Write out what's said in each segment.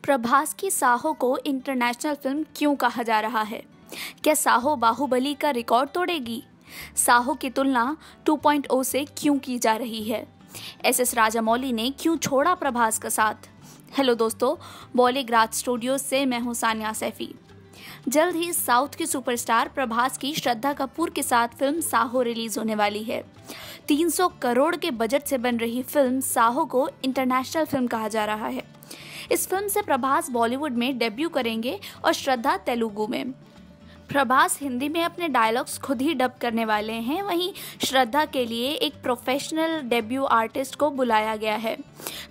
प्रभास की साहो को international film क्यों कहा जा रहा है? क्या साहो बाहुबली का रिकॉर्ड तोड़ेगी? साहो की तुलना 2.0 से क्यों की जा रही है? एस राजामौली ने क्यों छोड़ा प्रभास का साथ? हेलो दोस्तों, बॉलीग्राज स्टूडियो से मैं हूं सानिया सैफी। जल्द ही साउथ के सुपरस्टार प्रभास की श्रद्धा कपूर के साथ फिल्म साहो रिलीज होने वाली है। 300 करोड़ के बजट से बन रही फिल्म साहो को इंटरनेशनल फिल्म कहा जा रहा है। इस फिल्म से प्रभास बॉलीवुड में डेब्यू करेंगे और श्रद्धा तेलुगु में। प्रभास हिंदी में अपने डायलॉग्स खुद ही डब करने वाले हैं, वहीं श्रद्धा के लिए एक प्रोफेशनल डेब्यू आर्टिस्ट को बुलाया गया है।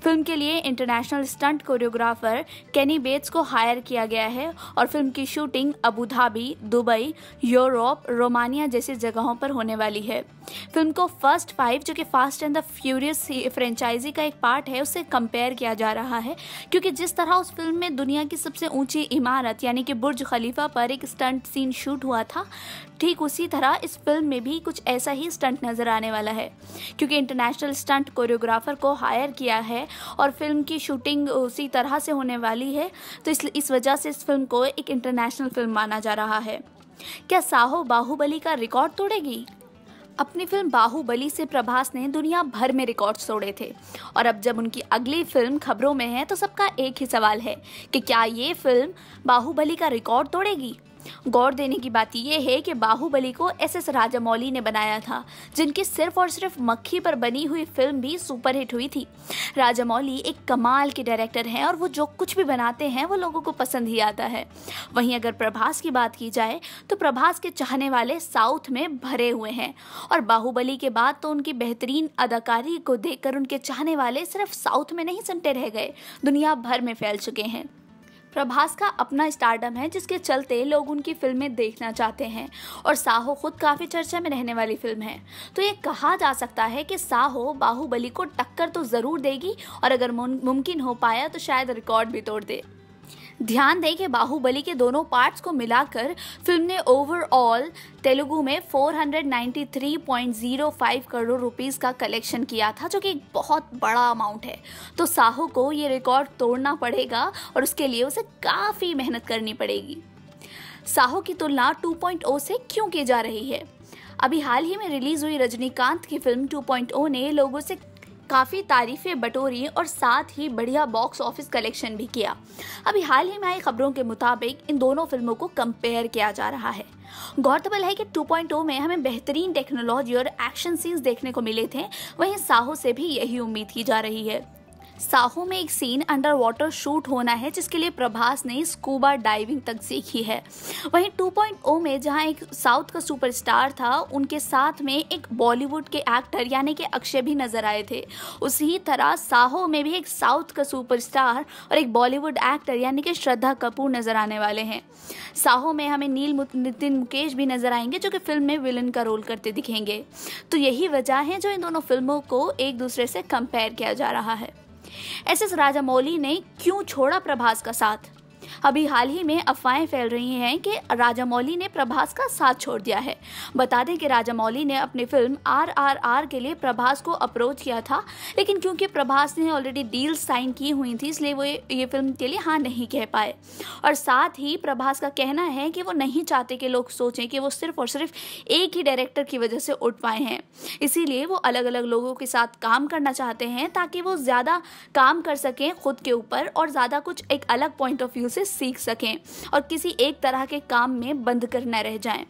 फिल्म के लिए इंटरनेशनल स्टंट कोरियोग्राफर केनी बेट्स को हायर किया गया है और फिल्म की shooting Abu Dhabi, Dubai, Europe, Romania जैसी जगहों पर होने वाली है। फिल्म को फर्स्ट 5 जो कि Fast and the Furious franchise का एक पार्ट है, उससे कंपेयर किया जा रहा है, क्योंकि जिस तरह उस फिल्म में दुनिया की सबसे ऊंची इमारत यानी कि बुर्ज खलीफा पर एक स्टंट सीन शूट हुआ था, ठीक उसी तरह इस फिल्म में भी कुछ ऐसा ही स्टंट नजर आने वाला है। क्योंकि इंटरनेशनल स्टंट कोरियोग्राफर को हायर किया है और फिल्म की शूटिंग उसी तरह से होने वाली है, तो इस वजह से इस फिल्म को एक इंटरनेशनल फिल्म माना जा रहा है। क्या साहो बाहुबली का रिकॉर्ड तोड़ेगी? अपनी फिल्म बाहुबली से प्रभास ने दुनिया भर में रिकॉर्ड्स तोड़े थे और अब जब उनकी अगली फिल्म खबरों में है तो सबका एक ही सवाल है कि क्या ये फिल्म बाहुबली का रिकॉर्ड तोड़ेगी। गौर देने की बात यह है कि बाहुबली को एस राजामौली ने बनाया था, जिनकी सिर्फ और सिर्फ मक्खी पर बनी हुई फिल्म भी सुपरहिट हुई थी। राजामौली एक कमाल के डायरेक्टर हैं और वो जो कुछ भी बनाते हैं वो लोगों को पसंद ही आता है। वहीं अगर प्रभास की बात की जाए तो प्रभास के चाहने वाले साउथ में भरे हुए हैं और बाहुबली के बाद तो उनकी बेहतरीन अदाकारी को देखकर उनके चाहने वाले सिर्फ साउथ में नहीं सिमटे रह गए, दुनिया भर में फैल चुके हैं। प्रभास का अपना स्टारडम है जिसके चलते लोग उनकी फिल्में देखना चाहते हैं और साहो खुद काफ़ी चर्चा में रहने वाली फिल्म है। तो ये कहा जा सकता है कि साहो बाहुबली को टक्कर तो ज़रूर देगी और अगर मुमकिन हो पाया तो शायद रिकॉर्ड भी तोड़ दे। ध्यान दें कि बाहुबली के दोनों पार्ट्स को मिलाकर फिल्म ने ओवरऑल तेलुगु में 493.05 करोड़ रुपीस का कलेक्शन किया था, जो कि एक बहुत बड़ा अमाउंट है। तो साहो को ये रिकॉर्ड तोड़ना पड़ेगा और उसके लिए उसे काफ़ी मेहनत करनी पड़ेगी। साहो की तुलना 2.0 से क्यों की जा रही है? अभी हाल ही में रिलीज हुई रजनीकांत की फिल्म 2.0 ने लोगों से काफ़ी तारीफें बटोरी और साथ ही बढ़िया बॉक्स ऑफिस कलेक्शन भी किया। अभी हाल ही में आई खबरों के मुताबिक इन दोनों फिल्मों को कंपेयर किया जा रहा है। गौरतलब है कि 2.0 में हमें बेहतरीन टेक्नोलॉजी और एक्शन सीन्स देखने को मिले थे, वहीं साहो से भी यही उम्मीद की जा रही है। साहो में एक सीन अंडर वाटर शूट होना है जिसके लिए प्रभास ने स्कूबा डाइविंग तक सीखी है। वहीं 2.0 में जहां एक साउथ का सुपरस्टार था, उनके साथ में एक बॉलीवुड के एक्टर यानी कि अक्षय भी नजर आए थे। उसी तरह साहो में भी एक साउथ का सुपरस्टार और एक बॉलीवुड एक्टर यानी कि श्रद्धा कपूर नजर आने वाले हैं। साहो में हमें नितिन मुकेश भी नजर आएंगे, जो कि फिल्म में विलन का रोल करते दिखेंगे। तो यही वजह है जो इन दोनों फिल्मों को एक दूसरे से कंपेयर किया जा रहा है। एस राजामौली ने क्यों छोड़ा प्रभास का साथ? अभी हाल ही में अफवाहें फैल रही हैं कि राजामौली ने प्रभास का साथ छोड़ दिया है। बता दें कि राजामौली ने अपनी फिल्म RRR के लिए प्रभास को अप्रोच किया था, लेकिन क्योंकि प्रभास ने ऑलरेडी डील साइन की हुई थी, इसलिए वो ये फिल्म के लिए हाँ नहीं कह पाए। और साथ ही प्रभास का कहना है कि वो नहीं चाहते कि लोग सोचें कि वो सिर्फ और सिर्फ एक ही डायरेक्टर की वजह से उठ पाए हैं, इसीलिए वो अलग अलग लोगों के साथ काम करना चाहते हैं ताकि वो ज़्यादा काम कर सकें खुद के ऊपर और ज़्यादा कुछ एक अलग पॉइंट ऑफ व्यू से सीख सकें और किसी एक तरह के काम में बंद कर न रह जाएं।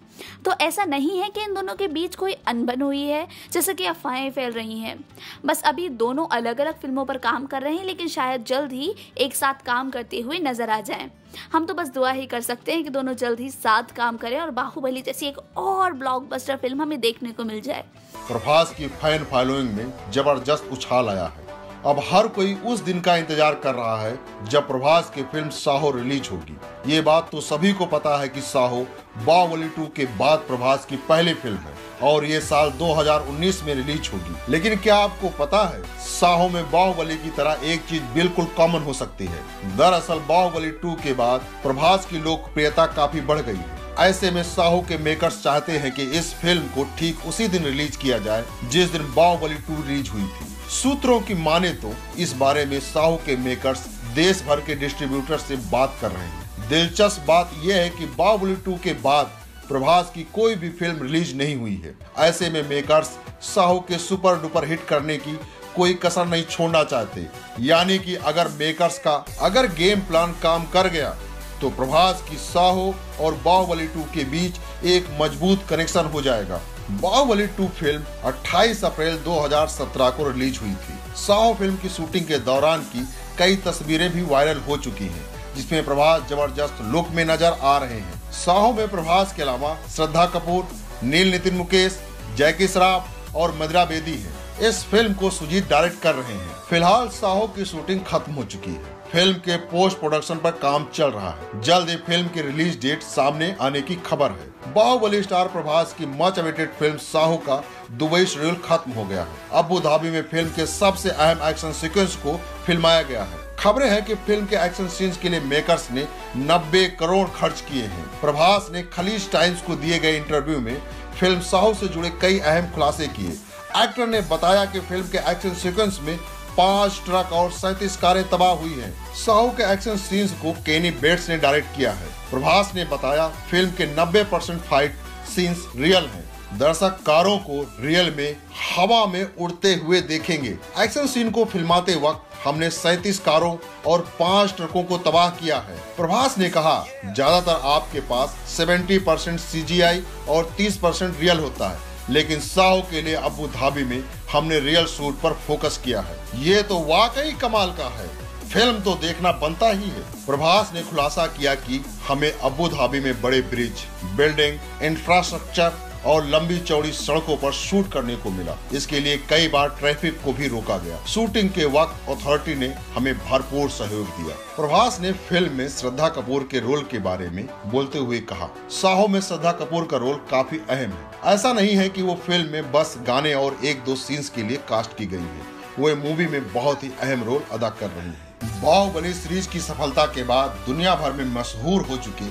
तो ऐसा नहीं है कि इन दोनों के बीच कोई अनबन हुई है जैसे कि अफवाहें फैल रही हैं। बस अभी दोनों अलग अलग फिल्मों पर काम कर रहे हैं, लेकिन शायद जल्द ही एक साथ काम करते हुए नजर आ जाएं। हम तो बस दुआ ही कर सकते हैं कि दोनों जल्द ही साथ काम करें और बाहुबली जैसी एक और ब्लॉकबस्टर फिल्म हमें देखने को मिल जाए। प्रभास की फैन फॉलोइंग में जबरदस्त उछाल आया है। अब हर कोई उस दिन का इंतजार कर रहा है जब प्रभास की फिल्म साहो रिलीज होगी। ये बात तो सभी को पता है कि साहो बाहुबली 2 के बाद प्रभास की पहली फिल्म है और ये साल 2019 में रिलीज होगी। लेकिन क्या आपको पता है, साहो में बाहुबली की तरह एक चीज बिल्कुल कॉमन हो सकती है। दरअसल बाहुबली 2 के बाद प्रभास की लोकप्रियता काफी बढ़ गई है। ऐसे में साहो के मेकर्स चाहते हैं कि इस फिल्म को ठीक उसी दिन रिलीज किया जाए जिस दिन बाहुबली 2 रिलीज हुई थी। सूत्रों की माने तो इस बारे में साहो के मेकर्स देश भर के डिस्ट्रीब्यूटर से बात कर रहे हैं। दिलचस्प बात यह है कि बाहुबली 2 के बाद प्रभास की कोई भी फिल्म रिलीज नहीं हुई है। ऐसे में मेकर्स साहो के सुपर डुपर हिट करने की कोई कसर नहीं छोड़ना चाहते। यानी कि अगर गेम प्लान काम कर गया तो प्रभास की साहो और बाहुबली 2 के बीच एक मजबूत कनेक्शन हो जाएगा। बाहुबली 2 फिल्म 28 अप्रैल 2017 को रिलीज हुई थी। साहो फिल्म की शूटिंग के दौरान की कई तस्वीरें भी वायरल हो चुकी हैं, जिसमें प्रभास जबरदस्त लुक में नजर आ रहे हैं। साहो में प्रभास के अलावा श्रद्धा कपूर, नील नितिन मुकेश, जैकी श्रॉफ और मदिरा बेदी है। इस फिल्म को सुजीत डायरेक्ट कर रहे हैं। फिलहाल साहो की शूटिंग खत्म हो चुकी है। फिल्म के पोस्ट प्रोडक्शन पर काम चल रहा है। जल्द ही फिल्म की रिलीज डेट सामने आने की खबर है। बाहुबली स्टार प्रभास की मच अवेटेड फिल्म साहो का दुबई शेड्यूल खत्म हो गया है। अबू धाबी में फिल्म के सबसे अहम एक्शन सीक्वेंस को फिल्माया गया है। खबरें हैं कि फिल्म के एक्शन सीन्स के लिए मेकर्स ने 90 करोड़ खर्च किए हैं। प्रभास ने खलीज टाइम्स को दिए गए इंटरव्यू में फिल्म साहो से जुड़े कई अहम खुलासे किए। एक्टर ने बताया कि फिल्म के एक्शन सीक्वेंस में 5 ट्रक और 37 कारें तबाह हुई हैं। साहो के एक्शन सीन्स को केनी बेट्स ने डायरेक्ट किया है। प्रभास ने बताया फिल्म के 90% फाइट सीन्स रियल हैं। दर्शक कारों को रियल में हवा में उड़ते हुए देखेंगे। एक्शन सीन को फिल्माते वक्त हमने 37 कारों और 5 ट्रकों को तबाह किया है। प्रभास ने कहा ज्यादातर आपके पास 70% CGI और 30% रियल होता है, लेकिन साहो के लिए अबू धाबी में हमने रियल शूट पर फोकस किया है। ये तो वाकई कमाल का है। फिल्म तो देखना बनता ही है। प्रभास ने खुलासा किया कि हमें अबू धाबी में बड़े ब्रिज, बिल्डिंग, इंफ्रास्ट्रक्चर और लंबी चौड़ी सड़कों पर शूट करने को मिला। इसके लिए कई बार ट्रैफिक को भी रोका गया। शूटिंग के वक्त अथॉरिटी ने हमें भरपूर सहयोग दिया। प्रभास ने फिल्म में श्रद्धा कपूर के रोल के बारे में बोलते हुए कहा, साहो में श्रद्धा कपूर का रोल काफी अहम है। ऐसा नहीं है कि वो फिल्म में बस गाने और 1-2 सीन्स के लिए कास्ट की गई है। वो मूवी में बहुत ही अहम रोल अदा कर रही है। बाहुबली सीरीज की सफलता के बाद दुनिया भर में मशहूर हो चुके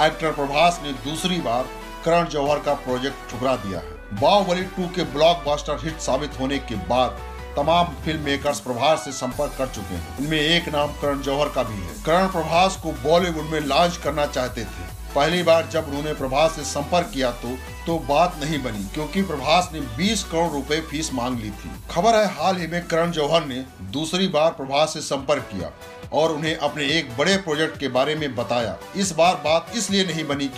एक्टर प्रभास ने दूसरी बार करण जौहर का प्रोजेक्ट ठुकरा दिया है। बाहुबली 2 के ब्लॉकबस्टर हिट साबित होने के बाद तमाम फिल्म मेकर्स प्रभास से संपर्क कर चुके हैं। इनमें एक नाम करण जौहर का भी है। करण प्रभास को बॉलीवुड में लॉन्च करना चाहते थे। पहली बार जब उन्होंने प्रभास से संपर्क किया तो बात नहीं बनी, क्योंकि प्रभास ने 20 करोड़ रुपए फीस मांग ली थी। खबर है हाल ही में करण जौहर ने दूसरी बार प्रभास से संपर्क किया और उन्हें अपने एक बड़े प्रोजेक्ट के बारे में बताया। इस बार बात इसलिए नहीं बनी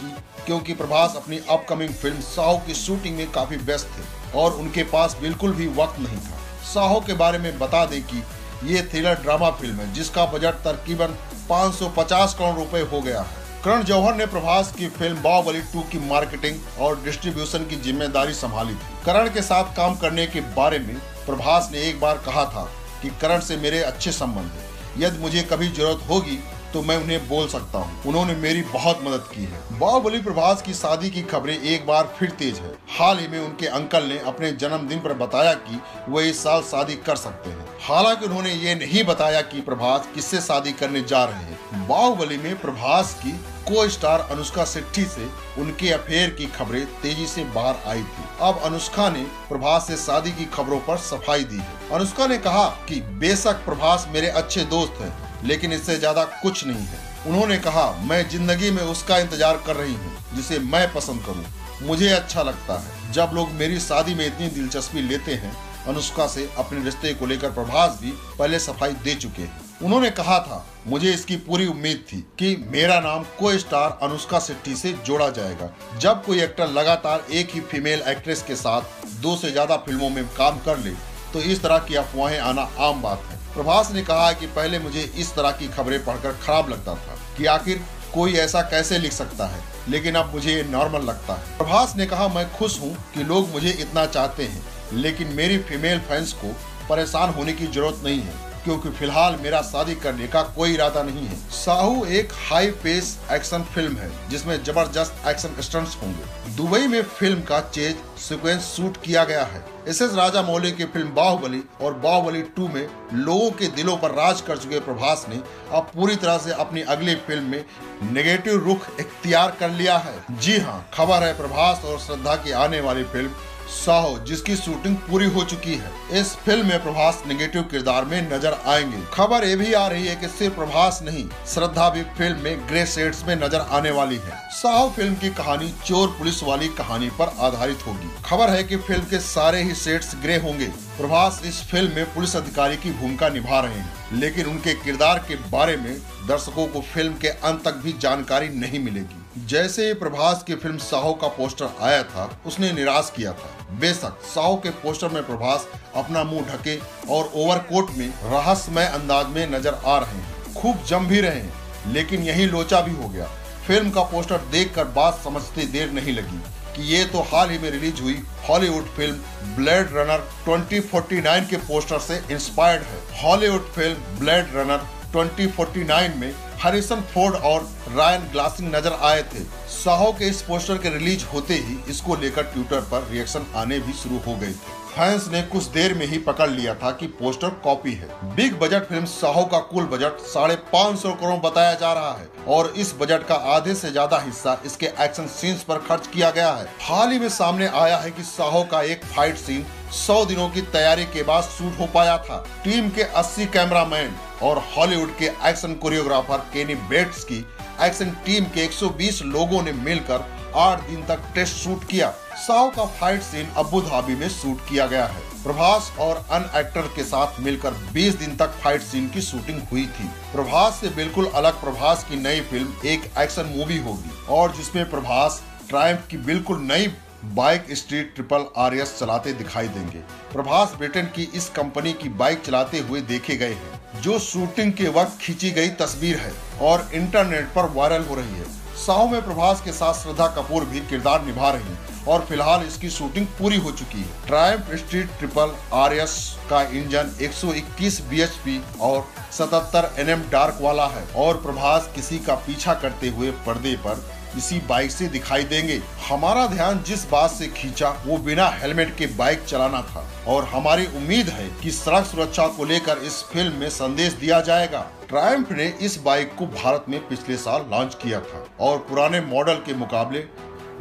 क्योंकि प्रभास अपनी अपकमिंग फिल्म साहो की शूटिंग में काफी व्यस्त थे और उनके पास बिल्कुल भी वक्त नहीं था। साहो के बारे में बता दें कि ये थ्रिलर ड्रामा फिल्म है जिसका बजट तकरीबन 550 करोड़ रुपए हो गया है। करण जौहर ने प्रभास की फिल्म बाहुबली 2 की मार्केटिंग और डिस्ट्रीब्यूशन की जिम्मेदारी संभाली थी। करण के साथ काम करने के बारे में प्रभास ने एक बार कहा था कि करण से मेरे अच्छे संबंध हैं, यदि मुझे कभी जरूरत होगी तो मैं उन्हें बोल सकता हूँ। उन्होंने मेरी बहुत मदद की है। बाहुबली प्रभास की शादी की खबरें एक बार फिर तेज है। हाल ही में उनके अंकल ने अपने जन्मदिन पर बताया कि वो इस साल शादी कर सकते हैं। हालांकि उन्होंने ये नहीं बताया कि प्रभास किससे शादी करने जा रहे हैं। बाहुबली में प्रभास की को स्टार अनुष्का शेट्टी से उनके अफेयर की खबरें तेजी से बाहर आई थी। अब अनुष्का ने प्रभास से शादी की खबरों पर सफाई दी है। अनुष्का ने कहा कि बेशक प्रभास मेरे अच्छे दोस्त हैं, लेकिन इससे ज्यादा कुछ नहीं है। उन्होंने कहा मैं जिंदगी में उसका इंतजार कर रही हूँ जिसे मैं पसंद करूँ। मुझे अच्छा लगता है जब लोग मेरी शादी में इतनी दिलचस्पी लेते हैं। अनुष्का से अपने रिश्ते को लेकर प्रभास भी पहले सफाई दे चुके हैं। उन्होंने कहा था मुझे इसकी पूरी उम्मीद थी कि मेरा नाम को स्टार अनुष्का शेट्टी से जोड़ा जाएगा। जब कोई एक्टर लगातार एक ही फीमेल एक्ट्रेस के साथ 2 से ज्यादा फिल्मों में काम कर ले तो इस तरह की अफवाहें आना आम बात है। प्रभास ने कहा कि पहले मुझे इस तरह की खबरें पढ़कर खराब लगता था कि आखिर कोई ऐसा कैसे लिख सकता है, लेकिन अब मुझे ये नॉर्मल लगता है। प्रभास ने कहा मैं खुश हूँ कि लोग मुझे इतना चाहते हैं, लेकिन मेरी फीमेल फैंस को परेशान होने की जरूरत नहीं है क्योंकि फिलहाल मेरा शादी करने का कोई इरादा नहीं है। साहू एक हाई पेस एक्शन फिल्म है जिसमें जबरदस्त एक्शन स्टंट्स होंगे। दुबई में फिल्म का चेज सीक्वेंस शूट किया गया है। एस.एस. राजामौली की फिल्म बाहुबली और बाहुबली 2 में लोगों के दिलों पर राज कर चुके प्रभास ने अब पूरी तरह से अपनी अगली फिल्म में नेगेटिव रुख इख्तियार कर लिया है। जी हाँ, खबर है प्रभास और श्रद्धा की आने वाली फिल्म साहो, जिसकी शूटिंग पूरी हो चुकी है। इस फिल्म में प्रभास नेगेटिव किरदार में नजर आएंगे। खबर ये भी आ रही है कि सिर्फ प्रभास नहीं, श्रद्धा भी फिल्म में ग्रे शेड्स में नजर आने वाली है। साहो फिल्म की कहानी चोर पुलिस वाली कहानी पर आधारित होगी। खबर है कि फिल्म के सारे ही सेट्स ग्रे होंगे। प्रभास इस फिल्म में पुलिस अधिकारी की भूमिका निभा रहे हैं, लेकिन उनके किरदार के बारे में दर्शकों को फिल्म के अंत तक भी जानकारी नहीं मिलेगी। जैसे ही प्रभास की फिल्म साहो का पोस्टर आया था, उसने निराश किया था। बेशक साहो के पोस्टर में प्रभास अपना मुंह ढके और ओवरकोट में रहस्यमय अंदाज में नजर आ रहे हैं, खूब जम भी रहे हैं, लेकिन यही लोचा भी हो गया। फिल्म का पोस्टर देखकर बात समझते देर नहीं लगी कि ये तो हाल ही में रिलीज हुई हॉलीवुड फिल्म ब्लेड रनर 2049 के पोस्टर से इंस्पायर्ड है। हॉलीवुड फिल्म ब्लेड रनर 2049 में हैरिसन फोर्ड और रायन गॉसलिंग नजर आए थे। साहो के इस पोस्टर के रिलीज होते ही इसको लेकर ट्विटर पर रिएक्शन आने भी शुरू हो गए थे। फैंस ने कुछ देर में ही पकड़ लिया था कि पोस्टर कॉपी है। बिग बजट फिल्म साहो का कुल बजट 550 करोड़ बताया जा रहा है और इस बजट का आधे से ज्यादा हिस्सा इसके एक्शन सीन्स पर खर्च किया गया है। हाल ही में सामने आया है कि साहो का एक फाइट सीन 100 दिनों की तैयारी के बाद शूट हो पाया था। टीम के 80 कैमरामैन और हॉलीवुड के एक्शन कोरियोग्राफर केनी बेट्स की एक्शन टीम के 120 लोगों ने मिलकर 8 दिन तक टेस्ट शूट किया। साहो का फाइट सीन अबू धाबी में शूट किया गया है। प्रभास और अन्य एक्टर के साथ मिलकर 20 दिन तक फाइट सीन की शूटिंग हुई थी। प्रभास से बिल्कुल अलग प्रभास की नई फिल्म एक एक्शन मूवी होगी और जिसमें प्रभास ट्रायम्फ की बिल्कुल नई बाइक स्ट्रीट ट्रिपल RS चलाते दिखाई देंगे। प्रभास ब्रिटेन की इस कंपनी की बाइक चलाते हुए देखे गए हैं, जो शूटिंग के वक्त खींची गई तस्वीर है और इंटरनेट पर वायरल हो रही है। साहो में प्रभास के साथ श्रद्धा कपूर भी किरदार निभा रही हैं और फिलहाल इसकी शूटिंग पूरी हो चुकी है। ट्रायम्फ स्ट्रीट ट्रिपल RS का इंजन 121 bhp और 77 Nm डार्क वाला है और प्रभास किसी का पीछा करते हुए पर्दे पर इसी बाइक से दिखाई देंगे। हमारा ध्यान जिस बात से खींचा वो बिना हेलमेट के बाइक चलाना था और हमारी उम्मीद है कि सड़क सुरक्षा को लेकर इस फिल्म में संदेश दिया जाएगा। ट्रायम्फ ने इस बाइक को भारत में पिछले साल लॉन्च किया था और पुराने मॉडल के मुकाबले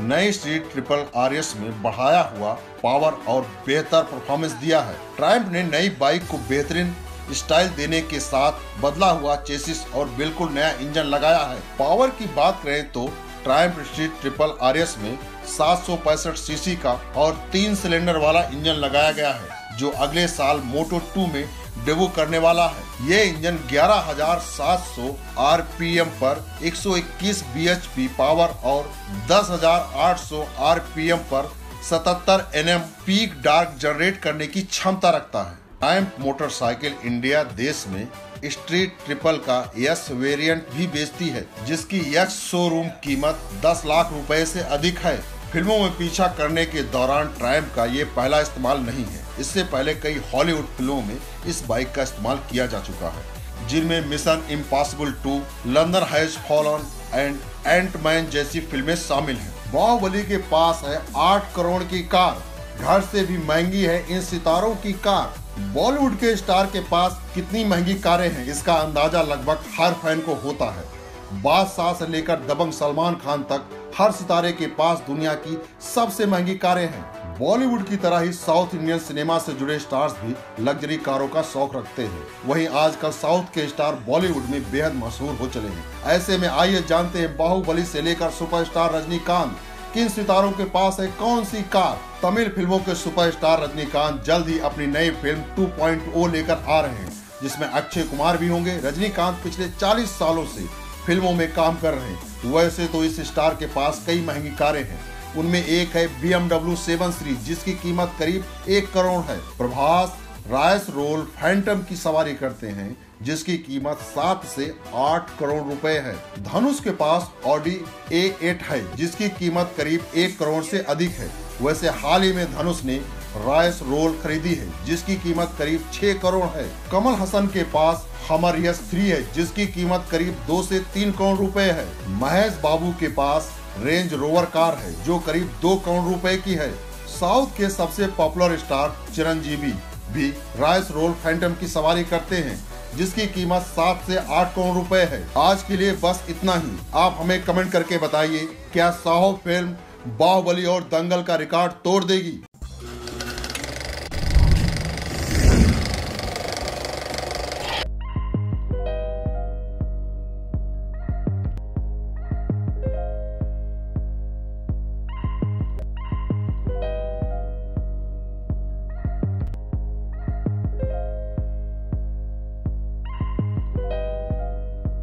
नई स्ट्रीट ट्रिपल RS में बढ़ाया हुआ पावर और बेहतर परफॉर्मेंस दिया है। ट्रायम्फ ने नई बाइक को बेहतरीन स्टाइल देने के साथ बदला हुआ चेसिस और बिल्कुल नया इंजन लगाया है। पावर की बात करें तो ट्रायम्फ स्ट्रीट ट्रिपल RS में 765 सीसी का और 3 सिलेंडर वाला इंजन लगाया गया है, जो अगले साल मोटो 2 में डेब्यू करने वाला है। ये इंजन 11,700 RPM पर 121 bhp पावर और 10,800 RPM पर 77 Nm पीक डार्क जनरेट करने की क्षमता रखता है। ट्रायम्फ मोटरसाइकिल इंडिया देश में स्ट्रीट ट्रिपल का यस वेरिएंट भी बेचती है, जिसकी यक्स शोरूम कीमत 10 लाख रुपए से अधिक है। फिल्मों में पीछा करने के दौरान ट्रायम्फ का ये पहला इस्तेमाल नहीं है। इससे पहले कई हॉलीवुड फिल्मों में इस बाइक का इस्तेमाल किया जा चुका है, जिनमें Mission Impossible 2, London Has Fallen and Ant Man जैसी फिल्में शामिल हैं। बाहुबली के पास है 8 करोड़ की कार, घर से भी महंगी है इन सितारों की कार। बॉलीवुड के स्टार के पास कितनी महंगी कारें हैं, इसका अंदाजा लगभग हर फैन को होता है। बादशाह से लेकर दबंग सलमान खान तक हर सितारे के पास दुनिया की सबसे महंगी कारें हैं। बॉलीवुड की तरह ही साउथ इंडियन सिनेमा से जुड़े स्टार्स भी लग्जरी कारों का शौक रखते हैं। वहीं आजकल साउथ के स्टार बॉलीवुड में बेहद मशहूर हो चले हैं। ऐसे में आइए जानते हैं बाहुबली से लेकर सुपरस्टार रजनीकांत किन सितारों के पास है कौन सी कार। तमिल फिल्मों के सुपरस्टार रजनीकांत जल्द ही अपनी नई फिल्म 2.0 लेकर आ रहे हैं, जिसमें अक्षय कुमार भी होंगे। रजनीकांत पिछले 40 सालों से फिल्मों में काम कर रहे हैं। वैसे तो इस स्टार के पास कई महंगी कारें हैं, उनमें एक है BMW 7 सीरीज, जिसकी कीमत करीब 1 करोड़ है। प्रभास रायस रोल फैंटम की सवारी करते हैं, जिसकी कीमत 7 से 8 करोड़ रुपए है। धनुष के पास ऑडी A8 है, जिसकी कीमत करीब 1 करोड़ से अधिक है। वैसे हाल ही में धनुष ने रायस रोल खरीदी है, जिसकी कीमत करीब 6 करोड़ है। कमल हसन के पास हमर S3 है, जिसकी कीमत करीब 2 से 3 करोड़ रुपए है। महेश बाबू के पास रेंज रोवर कार है, जो करीब 2 करोड़ रुपए की है। साउथ के सबसे पॉपुलर स्टार चिरंजीवी भी रायस रोल फैंटम की सवारी करते हैं, जिसकी कीमत 7 से 8 करोड़ रुपए है। आज के लिए बस इतना ही। आप हमें कमेंट करके बताइए, क्या साहो फिल्म बाहुबली और दंगल का रिकॉर्ड तोड़ देगी?